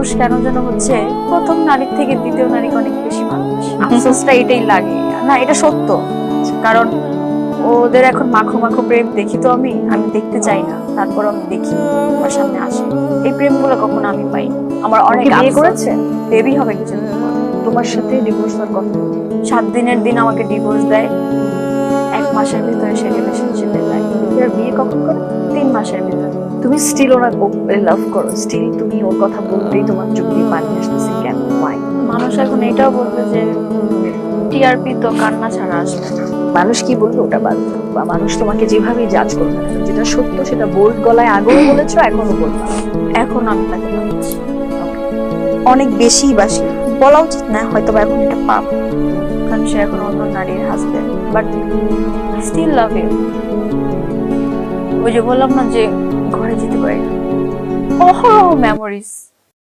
Divorce কেন যেন হচ্ছে প্রথম নারীর থেকে দ্বিতীয় নারীকে অনেক বেশি ভালোবাসি। আফসোসটা এটাই লাগে না, এটা সত্য। কারণ ওদের এখন মাখো মাখো প্রেম দেখি তো আমি দেখতে চাই না, তারপর আমি দেখি আমার সামনে আসে। এই প্রেমগুলো কখনো আমি পাই। আমার অনেক বিয়ে আফসোস। করেছে? বেবি হবে কিছুদিন পর। তোমার সাথে ডিভোর্স হওয়ার কথা? 7 দিনের দিন আমাকে ডিভোর্স দেয়, 1 মাসের ভিতরে সে রিলেশনশিপে যায়। এর বিয়ে কখন করে? 3 মাসের ভিতরে। তুমি স্টিল ওনাকে লাভ করো, স্টিল তুমি ওর কথা বলতেই তোমার চোখ দিয়ে পানি আসতেছে কেন? ওয়াই? মানুষ এখন এটাও বলবে যে টিআরপি তো কান্না ছাড়া আসবে না। মানুষ কি বলবে ওটা বাদ দাও, বা মানুষ তোমাকে যেভাবেই জাজ করবে না কেন, যেটা সত্য সেটা বোল্ড গলায় আগেও বলেছো, এখনো বলবা। এখন আমি তাকে ভালোবাসি, অনেক বেশি বাসি। বলা উচিত না হয়তো, বা এখন এটা পাপ, কারণ সে এখন অন্য নারীর husband, but still love you. ওই যে বললাম না যে ঘরে যেতে পারি না, অহরহ মেমোরিজ।